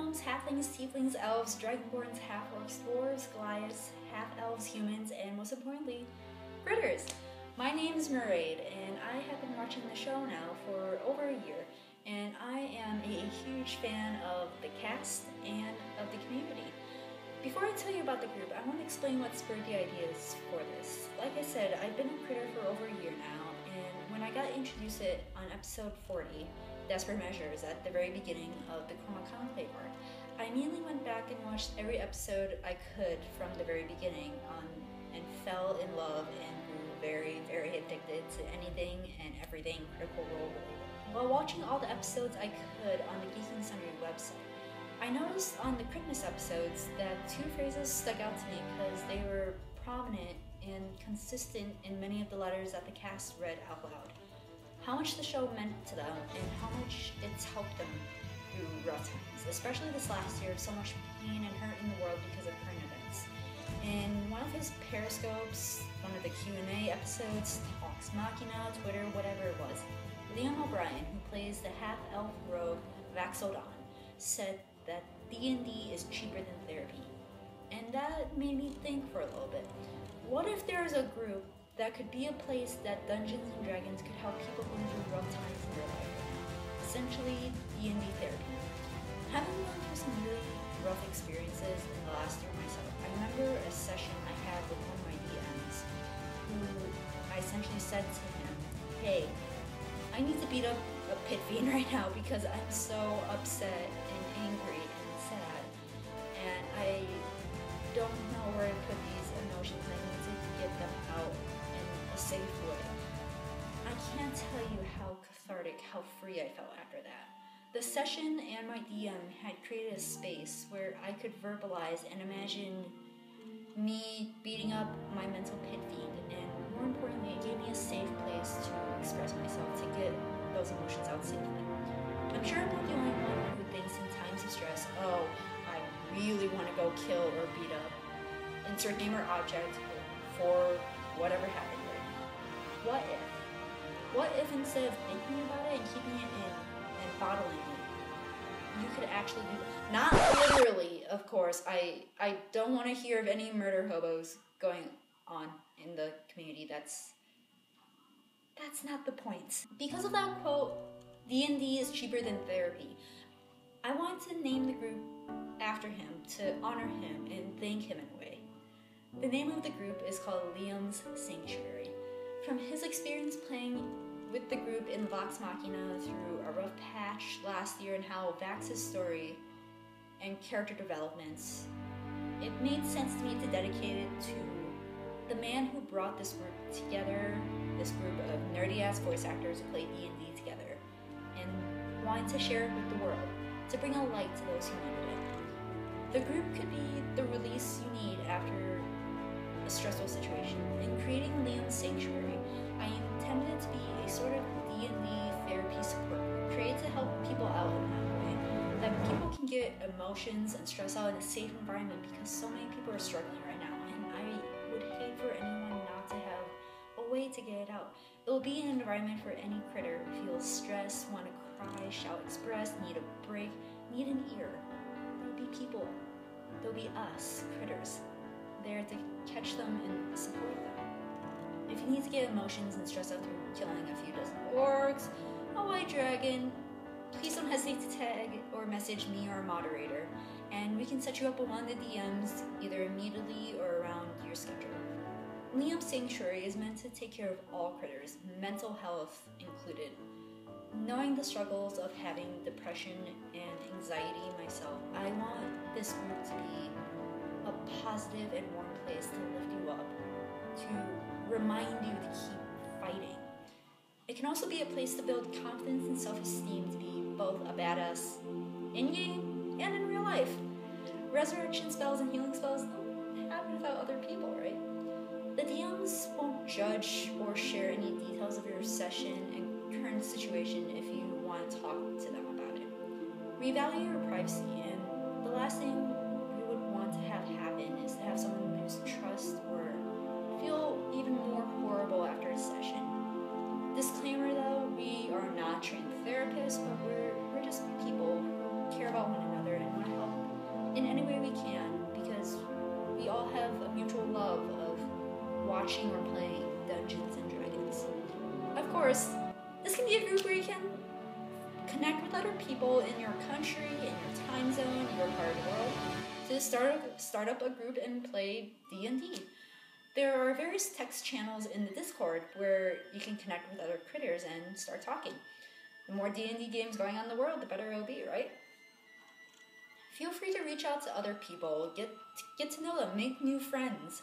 gnomes, halflings, tieflings, elves, dragonborns, half-orcs, dwarves, goliaths, half-elves, humans, and most importantly, critters. My name is Murraid, and I have been watching the show now for over a year, and I am a huge fan of the cast and of the community. Before I tell you about the group, I want to explain what spurred the ideas for this. Like I said, I've been a critter for over a year now, and when I got introduced it on episode 40, Desperate Measures, at the very beginning of the Chroma Conclave arc, I immediately went back and watched every episode I could from the very beginning and fell in love and grew very, very addicted to anything and everything Critical Role related. While watching all the episodes I could on the Geeking Sundry website, I noticed on the Christmas episodes that two phrases stuck out to me because they were prominent and consistent in many of the letters that the cast read out loud. How much the show meant to them and how much it's helped them through rough times, especially this last year of so much pain and hurt in the world because of current events. In one of his periscopes, one of the Q&A episodes, Talks Machina, Twitter, whatever it was, Liam O'Brien, who plays the half-elf rogue Vax'ildan, said that D&D is cheaper than therapy. And that made me think for a little bit. What if there was a group that could be a place that Dungeons & Dragons could help people going through rough times in their life? Essentially, D&D therapy. Having gone through some really rough experiences in the last year myself, I remember a session I had with one of my DMs, who I essentially said to him, hey, I need to beat up a pit fiend right now because I'm so upset and angry and sad, and I don't know where to put these emotions. I need to get them out in a safe way. I can't tell you how cathartic, how free I felt after that. The session and my DM had created a space where I could verbalize and imagine me beating up my mental pit fiend, and more importantly, it gave me a safe place to express myself, to get those emotions out safely. I'm sure I'm not the only one who thinks in times of stress, oh, I really want to go kill or beat up, insert name or object, for whatever happened right now. What if? What if instead of thinking about it and keeping it in and bottling it, you could actually do that? Not literally, of course. I don't want to hear of any murder hobos going on in the community. That's not the point. Because of that quote, D&D is cheaper than therapy, I want to name the group after him, to honor him and thank him in a way. The name of the group is called Liam's Sanctuary. From his experience playing with the group in Vox Machina through a rough patch last year and how Vax's story and character developments, it made sense to me to dedicate it to the man who brought this group together, this group of nerdy-ass voice actors who play D&D together, and wanted to share it with the world, to bring a light to those who needed it. The group could be the release you need after a stressful situation. In creating Liam's Sanctuary, I intended it to be a sort of D&D therapy support group, created to help people out in that way, that people can get emotions and stress out in a safe environment, because so many people are struggling right now, and I would hate for anyone not to have a way to get it out. It will be an environment for any critter who feels stressed, want to cry, shout, express, need a break, need an ear. There will be people. There'll be us, critters, there to catch them and support them. If you need to get emotions and stress out through killing a few dozen orcs, a white dragon, please don't hesitate to tag or message me or a moderator, and we can set you up with one of the DMs either immediately or around your schedule. Liam's Sanctuary is meant to take care of all critters, mental health included. Knowing the struggles of having depression and anxiety myself, I want this group to be a positive and warm place to lift you up, to remind you to keep fighting. It can also be a place to build confidence and self-esteem, to be both a badass in-game and in real life. Resurrection spells and healing spells don't happen without other people, right? The DMs won't judge or share any details of your session and current situation if you want to talk to them about it. We value your privacy, and the last thing we would want to have happen is to have someone lose trust or feel even more horrible after a session. Disclaimer though, we are not trained therapists, but we're just people who care about one another and want to help watching or playing Dungeons and Dragons. Of course, this can be a group where you can connect with other people in your country, in your time zone, your part of the world, to start up a group and play D&D. There are various text channels in the Discord where you can connect with other critters and start talking. The more D&D games going on in the world, the better it'll be, right? Feel free to reach out to other people, get to know them, make new friends.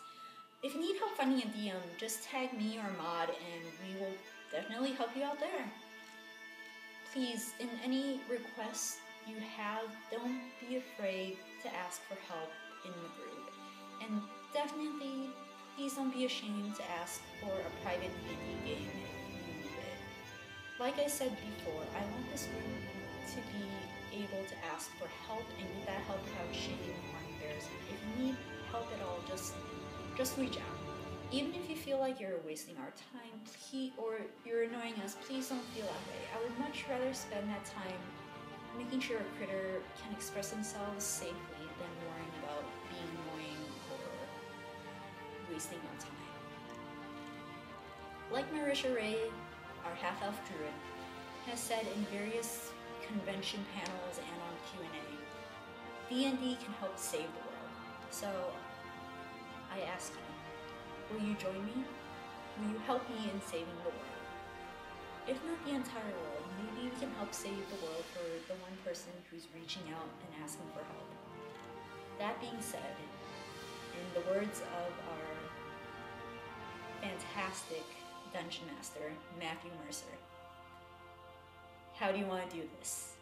If you need help finding a DM, just tag me or Maud and we will definitely help you out there. Please, in any requests you have, don't be afraid to ask for help in the group. And definitely, please don't be ashamed to ask for a private D&D game if you need it. Like I said before, I want this group to be able to ask for help and get that help without shame or embarrassment. If you need help at all, just reach out. Even if you feel like you're wasting our time, or you're annoying us, please don't feel that way. I would much rather spend that time making sure a critter can express themselves safely than worrying about being annoying or wasting our time. Like Marisha Ray, our half-elf druid, has said in various convention panels and on Q&A, D&D can help save the world. So, I ask you, will you join me? Will you help me in saving the world? If not the entire world, maybe we can help save the world for the one person who's reaching out and asking for help. That being said, in the words of our fantastic Dungeon Master, Matthew Mercer, how do you want to do this?